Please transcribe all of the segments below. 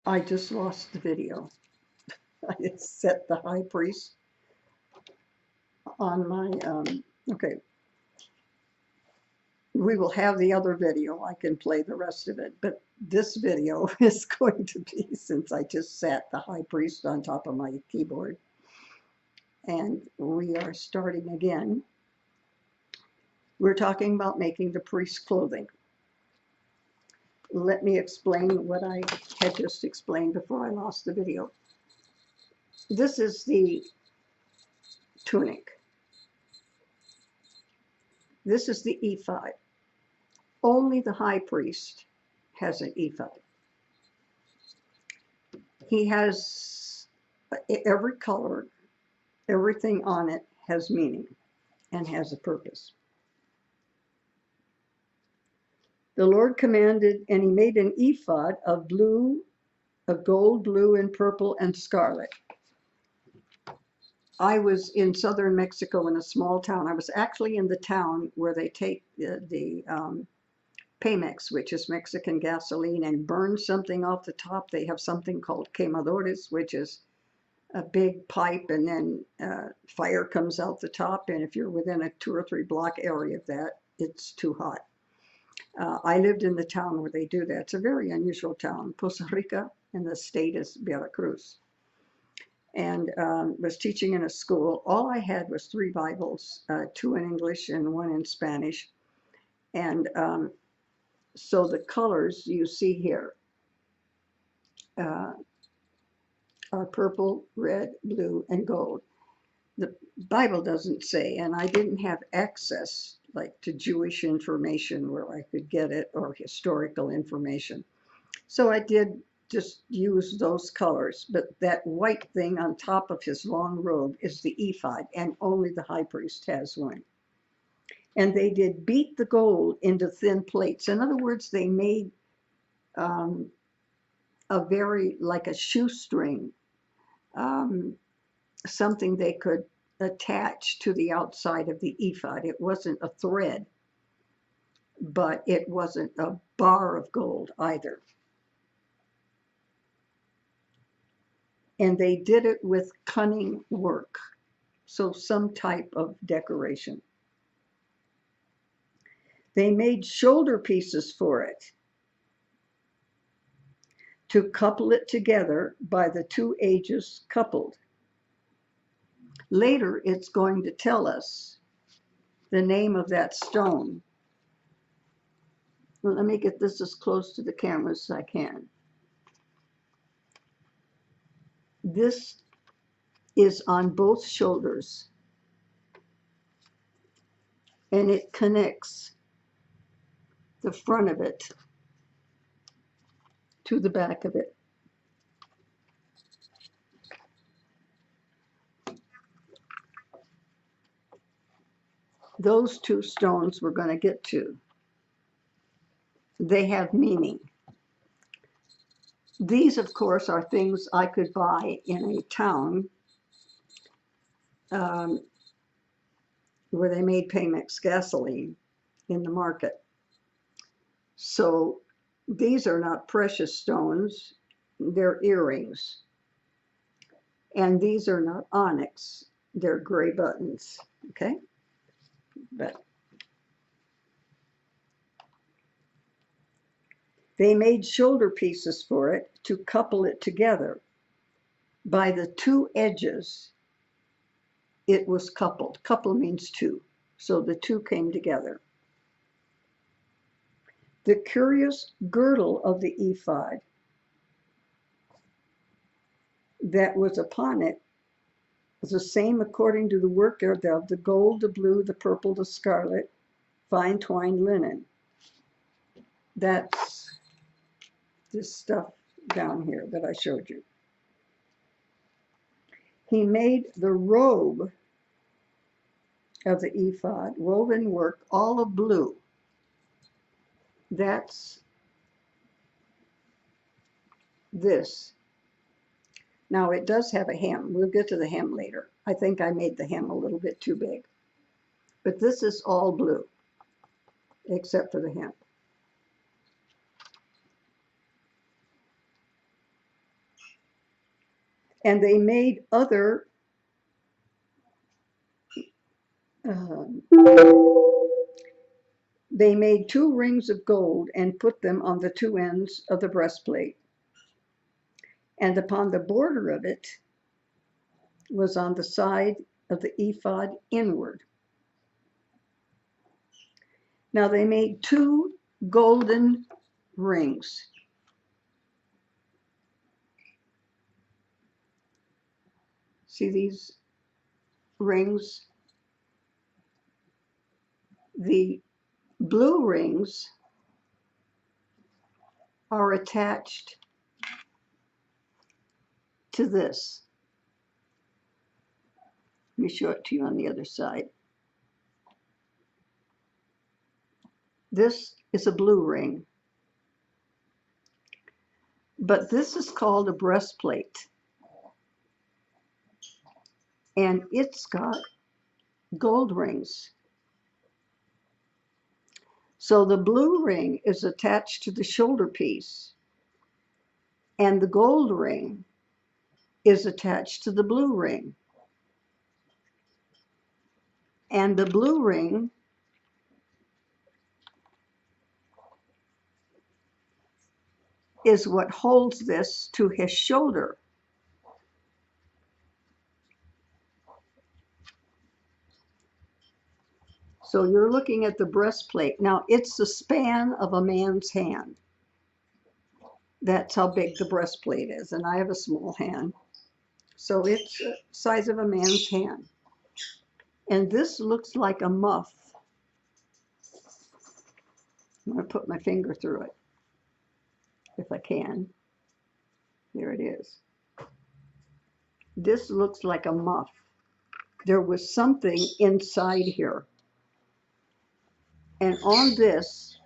I just lost the video. I had set the high priest on my, okay. We will have the other video. I can play the rest of it, but this video is going to be, since I just sat the high priest on top of my keyboard. And we are starting again. We're talking about making the priest's clothing. Let me explain what I had just explained before I lost the video. This is the tunic. This is the ephod. Only the high priest has an ephod. He has every color, everything on it has meaning and has a purpose. The Lord commanded, and he made an ephod of blue, of gold, blue, and purple, and scarlet. I was in southern Mexico in a small town. I was actually in the town where they take the Pemex, which is Mexican gasoline, and burn something off the top. They have something called quemadores, which is a big pipe, and then fire comes out the top. And if you're within a 2 or 3 block area of that, it's too hot. I lived in the town where they do that. It's a very unusual town, Poza Rica, and the state is Veracruz. And was teaching in a school. All I had was 3 Bibles, 2 in English and 1 in Spanish. And so the colors you see here are purple, red, blue, and gold. The Bible doesn't say, and I didn't have access like to Jewish information where I could get it, or historical information. So I did just use those colors, but that white thing on top of his long robe is the ephod, and only the high priest has one. And they did beat the gold into thin plates. In other words, they made a very, like a shoestring, something they could attach to the outside of the ephod. It wasn't a thread, but it wasn't a bar of gold either. And they did it with cunning work, so some type of decoration. They made shoulder pieces for it to couple it together by the 2 edges coupled. Later, it's going to tell us the name of that stone. Well, let me get this as close to the camera as I can. This is on both shoulders, and it connects the front of it to the back of it. Those 2 stones we're going to get to. They have meaning. These, of course, are things I could buy in a town where they made Pemex gasoline in the market. So these are not precious stones, they're earrings. And these are not onyx, they're gray buttons, okay? But they made shoulder pieces for it to couple it together. By the 2 edges, it was coupled. Couple means 2, so the 2 came together. The curious girdle of the ephod that was upon it was the same according to the work of the gold, the blue, the purple, the scarlet, fine twined linen. That's this stuff down here that I showed you. He made the robe of the ephod, woven work, all of blue. That's this. Now it does have a hem. We'll get to the hem later. I think I made the hem a little bit too big. But this is all blue, except for the hem. And they made other they made 2 rings of gold and put them on the 2 ends of the breastplate. And upon the border of it was on the side of the ephod inward. Now they made 2 golden rings. See these rings? The blue rings are attached to this. Let me show it to you on the other side. This is a blue ring, but this is called a breastplate, and it's got gold rings. So the blue ring is attached to the shoulder piece, and the gold ring is attached to the blue ring. And the blue ring is what holds this to his shoulder. So you're looking at the breastplate. Now it's the span of a man's hand. That's how big the breastplate is. And I have a small hand. So it's the size of a man's hand. And this looks like a muff. I'm going to put my finger through it, if I can. There it is. This looks like a muff. There was something inside here. And on this,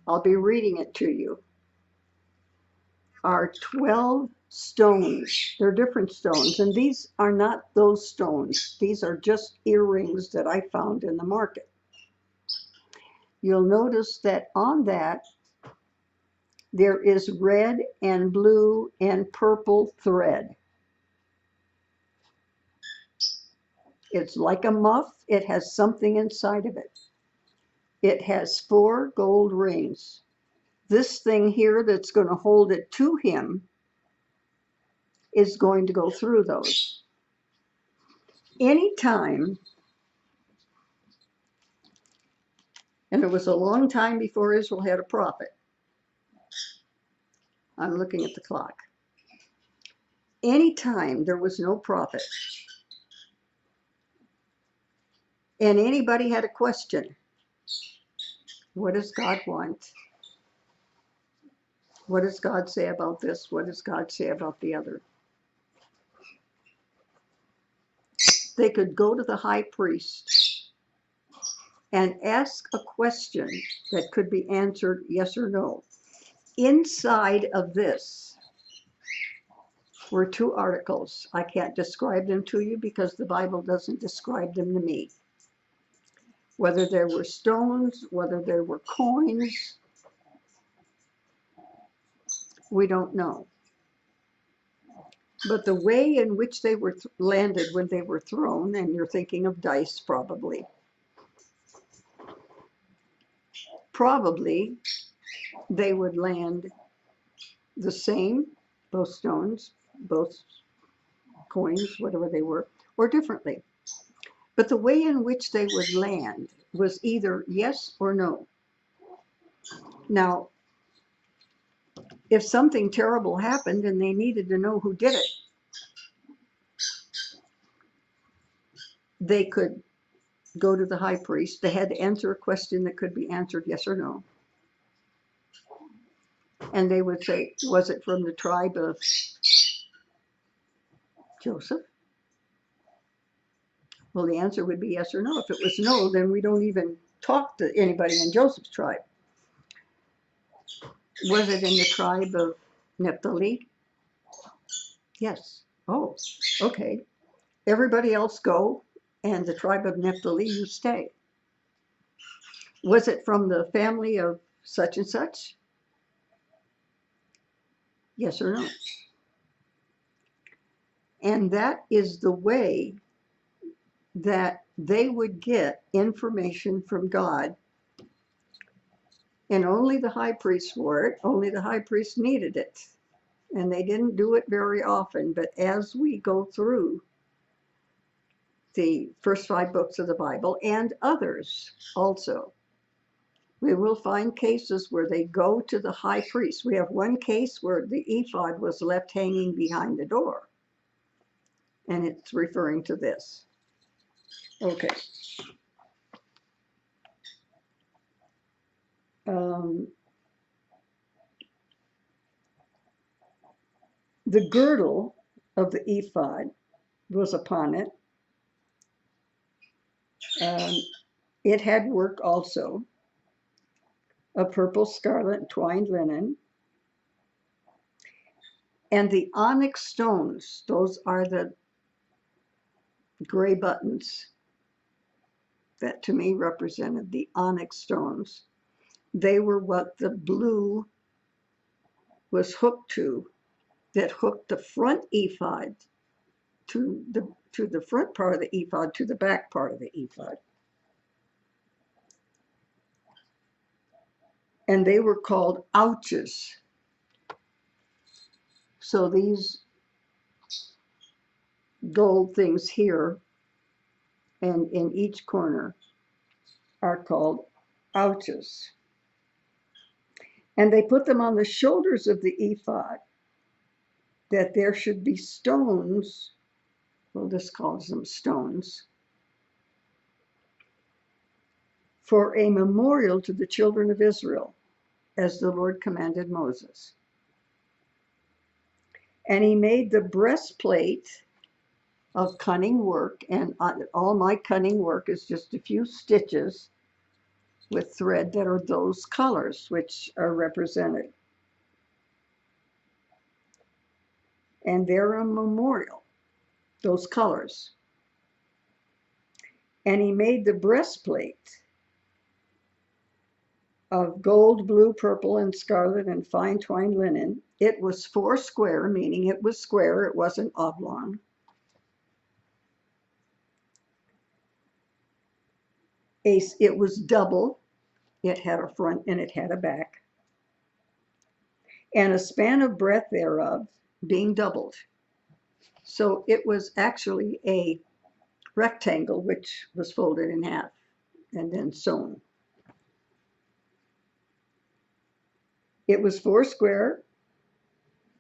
I'll be reading it to you, are 12 stones. They're different stones, and these are not those stones. These are just earrings that I found in the market. You'll notice that on that, there is red and blue and purple thread. It's like a muff. It has something inside of it. It has 4 gold rings. This thing here that's going to hold it to him is going to go through those. Anytime, and it was a long time before Israel had a prophet. I'm looking at the clock. Anytime there was no prophet, and anybody had a question, what does God want? What does God say about this? What does God say about the other? They could go to the high priest and ask a question that could be answered yes or no. Inside of this were 2 articles. I can't describe them to you because the Bible doesn't describe them to me. Whether there were stones, whether there were coins, we don't know. But the way in which they were landed when they were thrown, and you're thinking of dice probably, they would land the same, both stones, both coins, whatever they were, or differently. But the way in which they would land was either yes or no. Now, if something terrible happened and they needed to know who did it, they could go to the high priest. They had to answer a question that could be answered yes or no. And they would say, was it from the tribe of Joseph? Well, the answer would be yes or no. If it was no, then we don't even talk to anybody in Joseph's tribe. Was it in the tribe of Naphtali? Yes. Oh, okay. Everybody else go, and the tribe of Naphtali, you stay. Was it from the family of such and such? Yes or no? And that is the way that they would get information from God. And only the high priest wore it, only the high priest needed it. And they didn't do it very often, but as we go through the first 5 books of the Bible and others also, we will find cases where they go to the high priest. We have one case where the ephod was left hanging behind the door, and it's referring to this. Okay. The girdle of the ephod was upon it. It had work also of purple, scarlet, and twined linen. And the onyx stones, those are the gray buttons that to me represented the onyx stones. They were what the blue was hooked to, that hooked the front ephod to the front part of the ephod to the back part of the ephod. And they were called ouches. So these gold things here and in each corner are called ouches. And they put them on the shoulders of the ephod, that there should be stones. Well, this calls them stones, for a memorial to the children of Israel, as the Lord commanded Moses. And he made the breastplate of cunning work, and all my cunning work is just a few stitches with thread that are those colors which are represented. And they're a memorial, those colors. And he made the breastplate of gold, blue, purple, and scarlet, and fine twined linen. It was 4 square, meaning it was square, it wasn't oblong. It was double. It had a front and it had a back. And a span of breadth thereof being doubled. So it was actually a rectangle which was folded in half and then sewn. It was 4 square.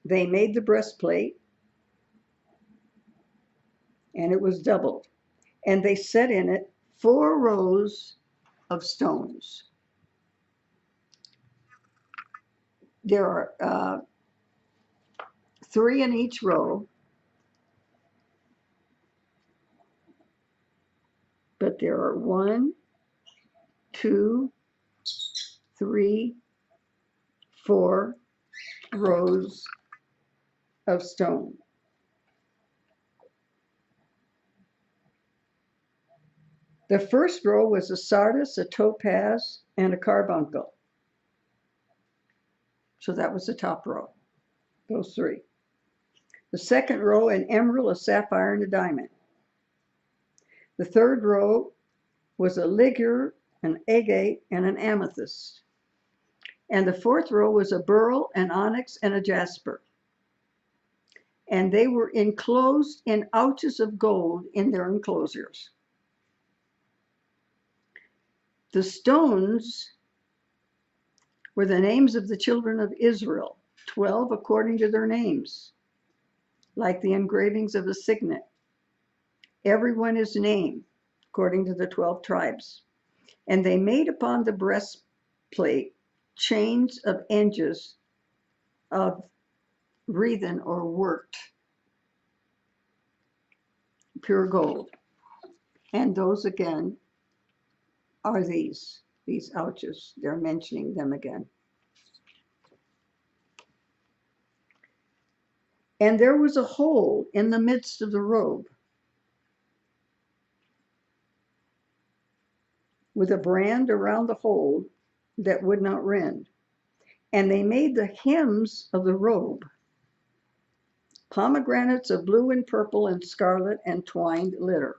They made the breastplate, and it was doubled. And they set in it 4 rows of stones. There are 3 in each row, but there are 1, 2, 3, 4 rows of stone. The first row was a sardius, a topaz, and a carbuncle. So that was the top row, those 3. The second row, an emerald, a sapphire, and a diamond. The third row was a ligure, an agate, and an amethyst. And the fourth row was a beryl, an onyx, and a jasper. And they were enclosed in ouches of gold in their enclosures. The stones were the names of the children of Israel, 12 according to their names, like the engravings of a signet. Everyone is named according to the 12 tribes. And they made upon the breastplate chains of edges of wreathen or worked pure gold. And those again are these ouches. They're mentioning them again. And there was a hole in the midst of the robe with a brand around the hole that would not rend. And they made the hems of the robe pomegranates of blue and purple and scarlet and twined litter.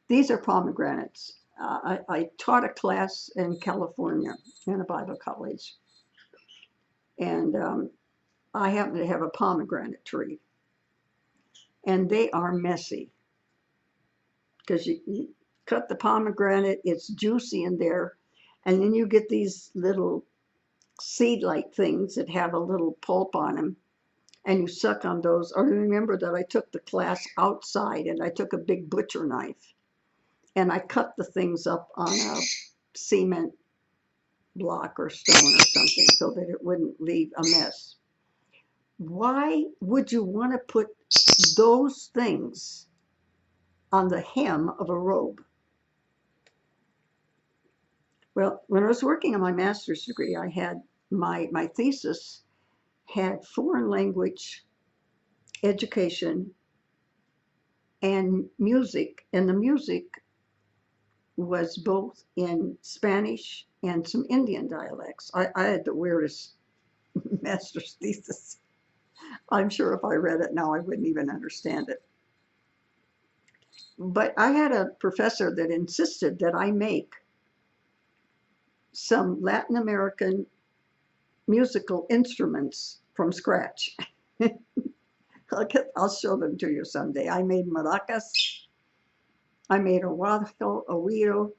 These are pomegranates. I taught a class in California in a Bible college, and I happen to have a pomegranate tree, and they are messy because you cut the pomegranate, it's juicy in there, and then you get these little seed-like things that have a little pulp on them, and you suck on those. I remember that I took the class outside, and I took a big butcher knife, and I cut the things up on a cement block or stone or something so that it wouldn't leave a mess. Why would you want to put those things on the hem of a robe? Well, when I was working on my master's degree, I had my thesis had foreign language education and music, and the music was both in Spanish and some Indian dialects. I had the weirdest master's thesis. I'm sure if I read it now, I wouldn't even understand it. But I had a professor that insisted that I make some Latin American musical instruments from scratch. I'll show them to you someday. I made maracas, I made a huajo, a güiro,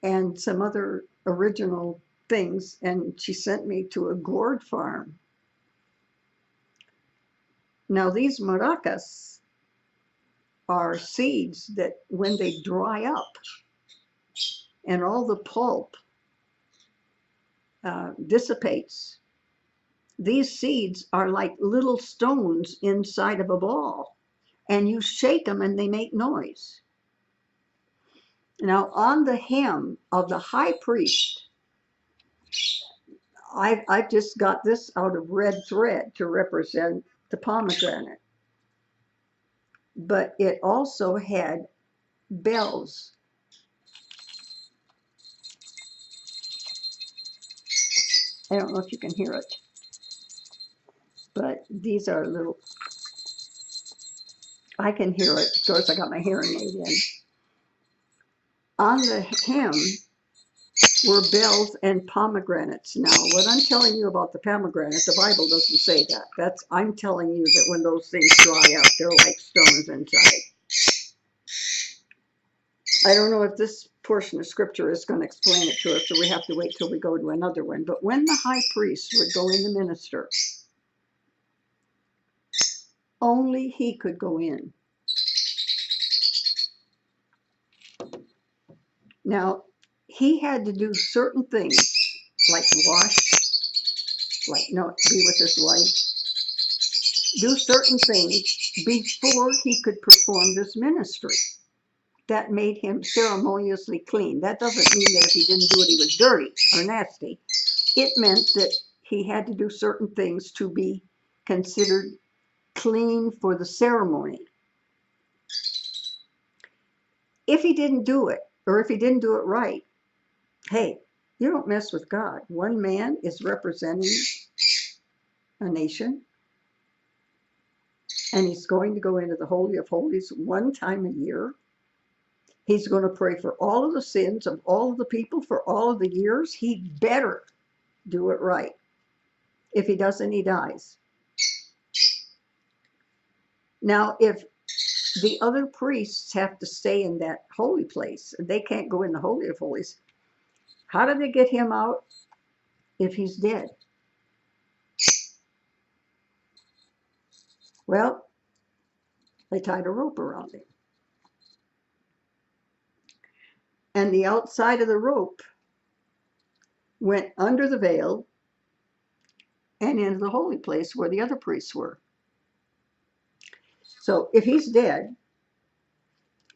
and some other original things, and she sent me to a gourd farm. Now these maracas are seeds that when they dry up and all the pulp dissipates, these seeds are like little stones inside of a ball, and you shake them and they make noise. Now on the hem of the high priest, I just got this out of red thread to represent the pomegranate, but it also had bells. I don't know if you can hear it, but these are little, I can hear it. Of course, I got my hearing aid in. On the hem were bells and pomegranates. Now, what I'm telling you about the pomegranate, the Bible doesn't say that. I'm telling you that when those things dry up, they're like stones inside. I don't know if this portion of scripture is going to explain it to us, so we have to wait till we go to another one. But when the high priest would go in to minister, only he could go in. Now, he had to do certain things, like wash, be with his wife, do certain things before he could perform this ministry. That made him ceremoniously clean. That doesn't mean that if he didn't do it, he was dirty or nasty. It meant that he had to do certain things to be considered clean for the ceremony. If he didn't do it, or if he didn't do it right, hey, you don't mess with God. One man is representing a nation, and he's going to go into the Holy of Holies one time a year. He's going to pray for all of the sins of all of the people for all of the years. He better do it right. If he doesn't, he dies. Now, if the other priests have to stay in that holy place, they can't go in the Holy of Holies, how do they get him out if he's dead? Well, they tied a rope around him. And the outside of the rope went under the veil and into the holy place where the other priests were. So if he's dead,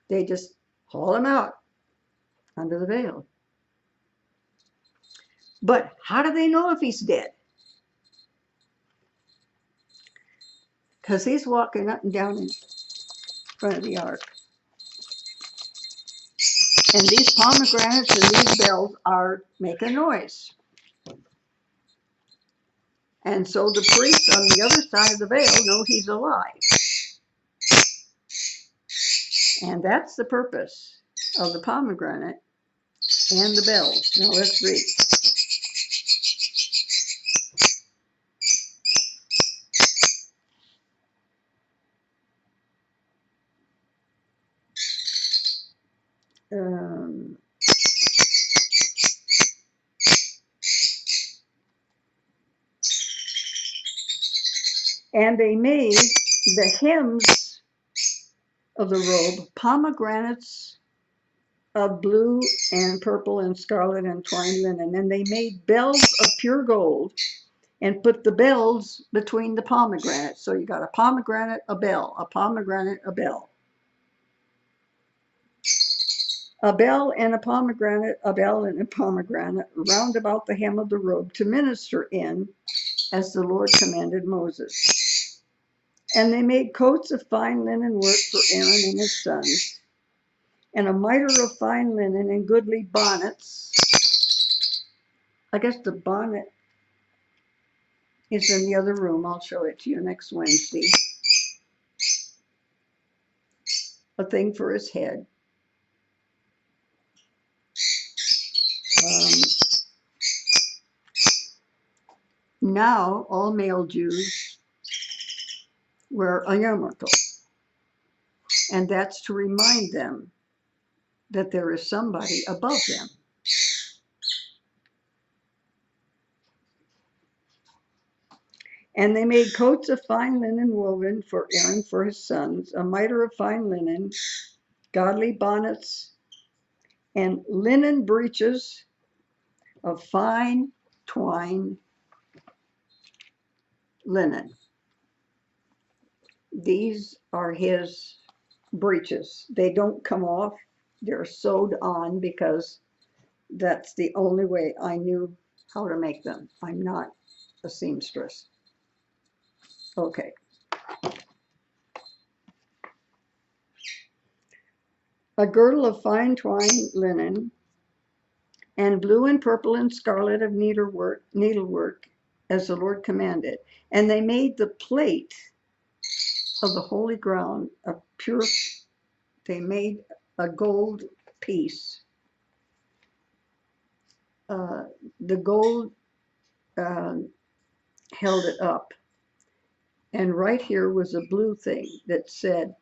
they just haul him out under the veil. But how do they know if he's dead? Because he's walking up and down in front of the ark. And these pomegranates and these bells are making noise. And so the priests on the other side of the veil know he's alive. And that's the purpose of the pomegranate and the bells. Now let's read. And they made the hems of the robe pomegranates of blue and purple and scarlet and twined linen. And they made bells of pure gold and put the bells between the pomegranates. So you got a pomegranate, a bell, a pomegranate, a bell. A bell and a pomegranate, a bell and a pomegranate, round about the hem of the robe to minister in, as the Lord commanded Moses. And they made coats of fine linen work for Aaron and his sons, and a mitre of fine linen and goodly bonnets. I guess the bonnet is in the other room. I'll show it to you next Wednesday. A thing for his head. Now all male Jews wear a yarmulke, and that's to remind them that there is somebody above them. And they made coats of fine linen woven for Aaron for his sons, a mitre of fine linen, godly bonnets, and linen breeches of fine twined linen. These are his breeches. They don't come off. They're sewed on because that's the only way I knew how to make them. I'm not a seamstress. Okay. A girdle of fine twined linen, and blue and purple and scarlet of needlework, as the Lord commanded. And they made the plate of the holy ground of pure. They made a gold piece. The gold held it up. And right here was a blue thing that said,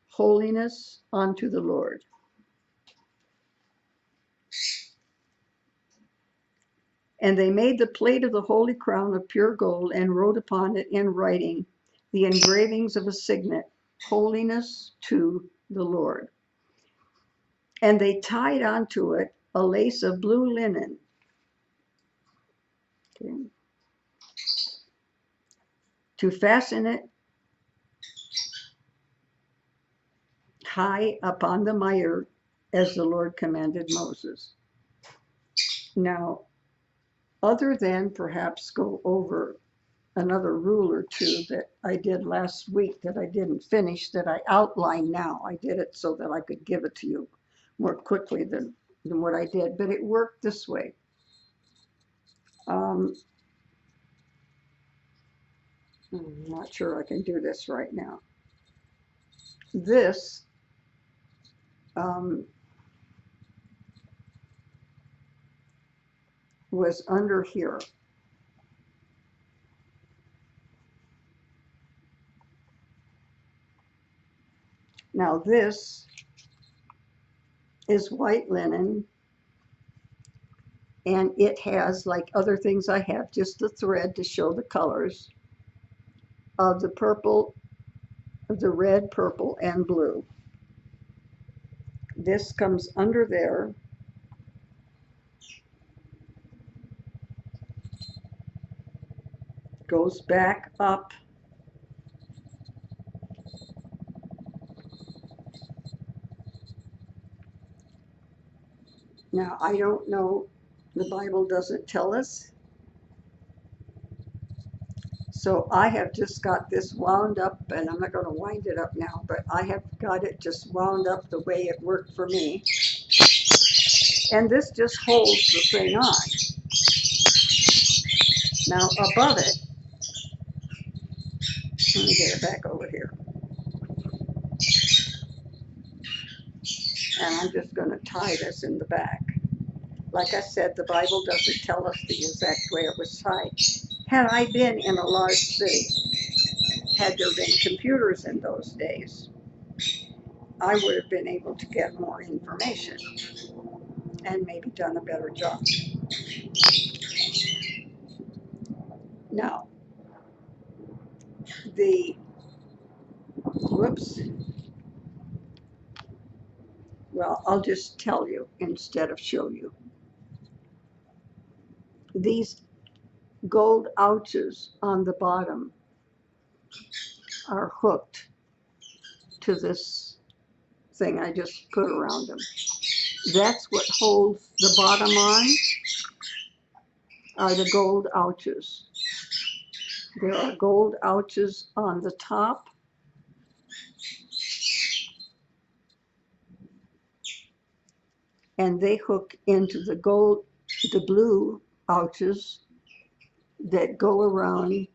"Holiness unto the Lord." And they made the plate of the holy crown of pure gold and wrote upon it in writing the engravings of a signet, "Holiness to the Lord." And they tied onto it a lace of blue linen. Okay. To fasten it high upon the mire, as the Lord commanded Moses. Now, other than perhaps go over another rule or two that I did last week that I didn't finish, that I outline now. I did it so that I could give it to you more quickly than what I did, but it worked this way. I'm not sure I can do this right now. This was under here. Now this is white linen, and it has, like other things I have, just the thread to show the colors of the purple, of the red, purple, and blue. This comes under there. Goes back up. Now, I don't know, the Bible doesn't tell us. So I have just got this wound up, and I'm not going to wind it up now, but I have got it just wound up the way it worked for me. And this just holds the thing on. Now above it Let me get it back over here. And I'm just going to tie this in the back. Like I said, the Bible doesn't tell us the exact way it was tied. Had I been in a large city, had there been computers in those days, I would have been able to get more information and maybe done a better job. Now, whoops, well, I'll just tell you instead of show you. These gold ouches on the bottom are hooked to this thing I just put around them. That's what holds the bottom on, are the gold ouches. There are gold ouches on the top. And they hook into the blue ouches that go around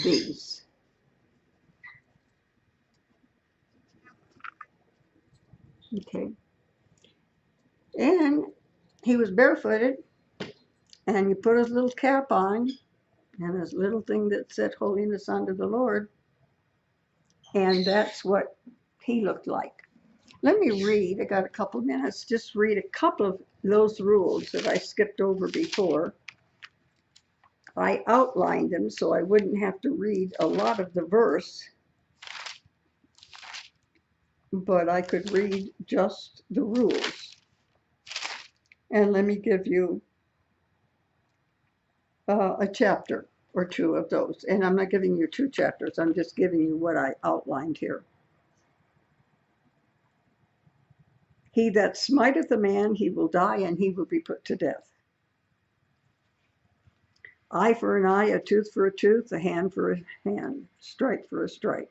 these. Okay. And he was barefooted, and you put his little cap on and his little thing that said holiness unto the Lord, and that's what he looked like. Let me read, I got a couple of minutes, just read a couple of those rules that I skipped over before. I outlined them so I wouldn't have to read a lot of the verse, but I could read just the rules. And let me give you a chapter or two of those. And I'm not giving you two chapters, I'm just giving you what I outlined here. He that smiteth a man, he will die, and he will be put to death. Eye for an eye, a tooth for a tooth, a hand for a hand, strike for a strike.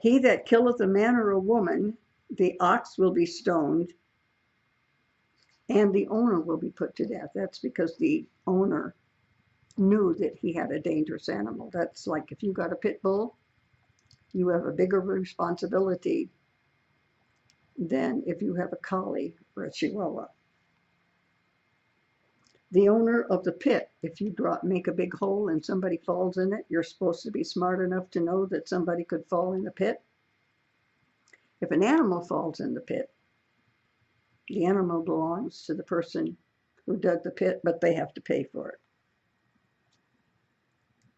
He that killeth a man or a woman, the ox will be stoned, and the owner will be put to death. That's because the owner knew that he had a dangerous animal. That's like if you got a pit bull, you have a bigger responsibility than if you have a collie or a chihuahua. The owner of the pit, if you make a big hole and somebody falls in it, you're supposed to be smart enough to know that somebody could fall in the pit. If an animal falls in the pit, the animal belongs to the person who dug the pit, but they have to pay for it.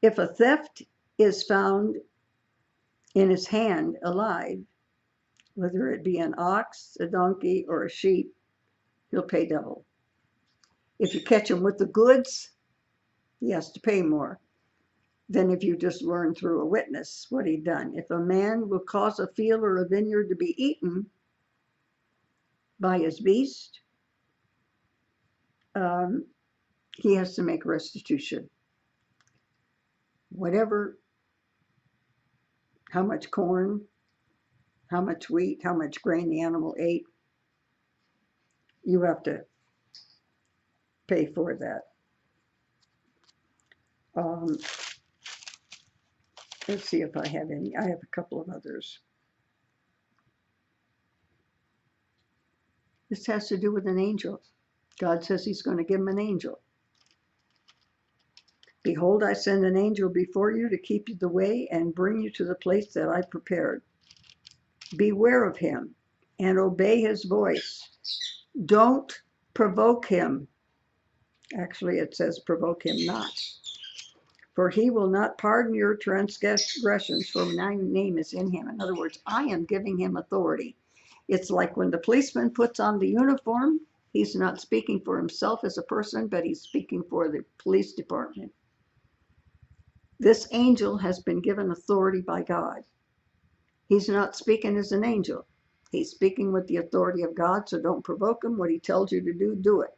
If a theft is found in his hand alive, whether it be an ox, a donkey, or a sheep, he'll pay double. If you catch him with the goods, he has to pay more than if you just learn through a witness what he'd done. If a man will cause a field or a vineyard to be eaten by his beast, he has to make restitution. Whatever, how much corn, how much wheat, how much grain the animal ate, you have to pay for that. Let's see if I have any. I have a couple of others. This has to do with an angel. God says he's going to give him an angel. Behold, I send an angel before you to keep you the way and bring you to the place that I prepared. Beware of him and obey his voice. Don't provoke him. Actually, it says provoke him not. For he will not pardon your transgressions, for my name is in him. In other words, I am giving him authority. It's like when the policeman puts on the uniform, he's not speaking for himself as a person, but he's speaking for the police department. This angel has been given authority by God. He's not speaking as an angel. He's speaking with the authority of God, so don't provoke him. What he tells you to do, do it.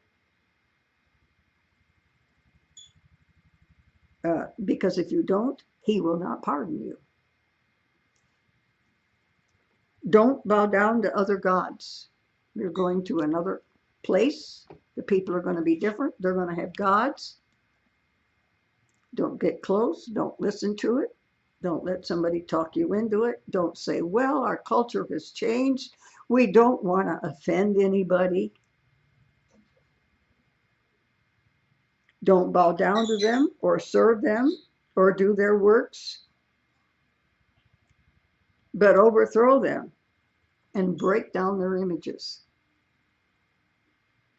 Because if you don't, he will not pardon you. Don't bow down to other gods. You're going to another place. The people are going to be different. They're going to have gods. Don't get close. Don't listen to it. Don't let somebody talk you into it. Don't say, well, our culture has changed. We don't want to offend anybody. Don't bow down to them or serve them or do their works, but overthrow them and break down their images.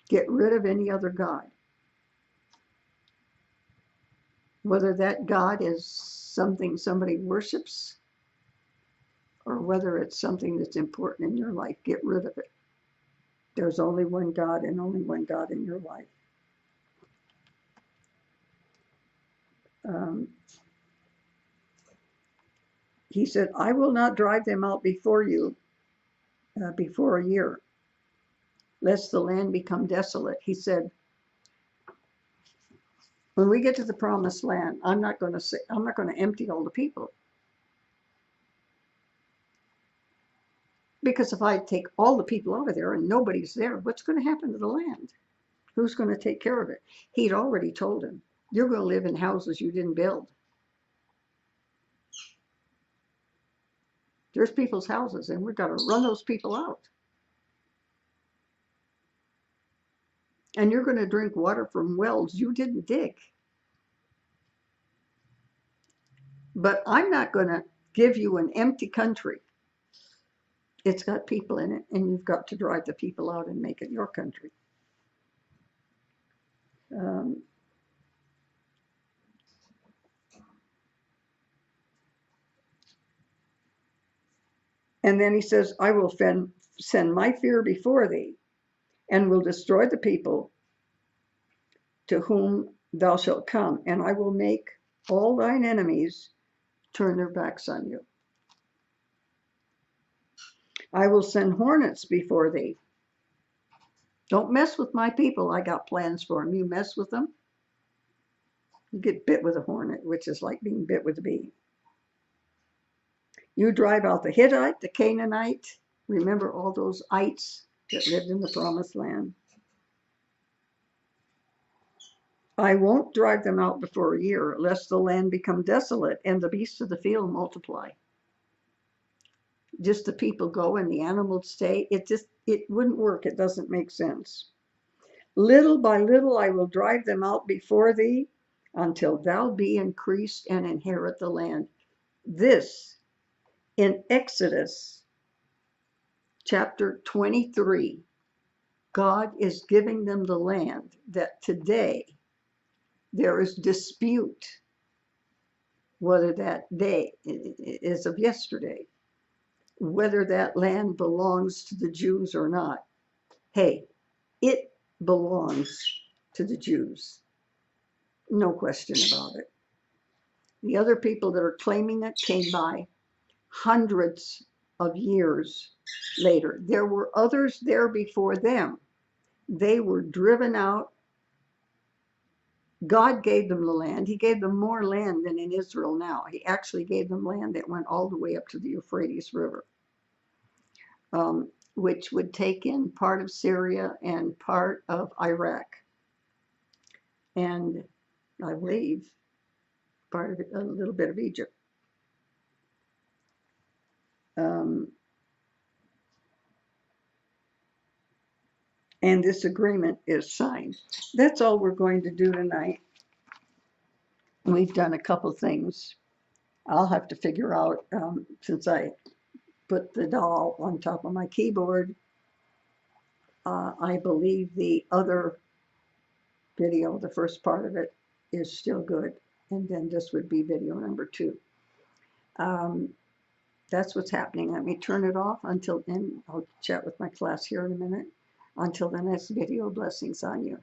Get rid of any other god. Whether that god is something somebody worships or whether it's something that's important in your life, get rid of it. There's only one God and only one God in your life. He said, I will not drive them out before you before a year, lest the land become desolate. He said, when we get to the promised land, I'm not going to empty all the people. Because if I take all the people out of there and nobody's there, what's going to happen to the land? Who's going to take care of it? He'd already told him, you're going to live in houses you didn't build. There's people's houses, and we've got to run those people out. And you're going to drink water from wells you didn't dig. But I'm not going to give you an empty country. It's got people in it, and you've got to drive the people out and make it your country. And then he says, I will send my fear before thee, and will destroy the people to whom thou shalt come, and I will make all thine enemies turn their backs on you. I will send hornets before thee. Don't mess with my people. I got plans for them. You mess with them, you get bit with a hornet, which is like being bit with a bee. You drive out the Hittite, the Canaanite. Remember all those ites that lived in the promised land. I won't drive them out before a year, lest the land become desolate and the beasts of the field multiply. Just the people go and the animals stay. It wouldn't work. It doesn't make sense. Little by little I will drive them out before thee until thou be increased and inherit the land. This in Exodus chapter 23, God is giving them the land that today there is dispute whether that day is of yesterday, whether that land belongs to the Jews or not. Hey, it belongs to the Jews. No question about it. The other people that are claiming it came by hundreds of years later. There were others there before them. They were driven out. God gave them the land. He gave them more land than in Israel now. He actually gave them land that went all the way up to the Euphrates River, which would take in part of Syria and part of Iraq. And I believe part of it, a little bit of Egypt. And this agreement is signed. That's all we're going to do tonight. We've done a couple things. I'll have to figure out, since I put the doll on top of my keyboard, I believe the other video, the first part of it, is still good. And then this would be video number 2. That's what's happening. Let me turn it off until then. I'll chat with my class here in a minute. Until the next video, blessings on you.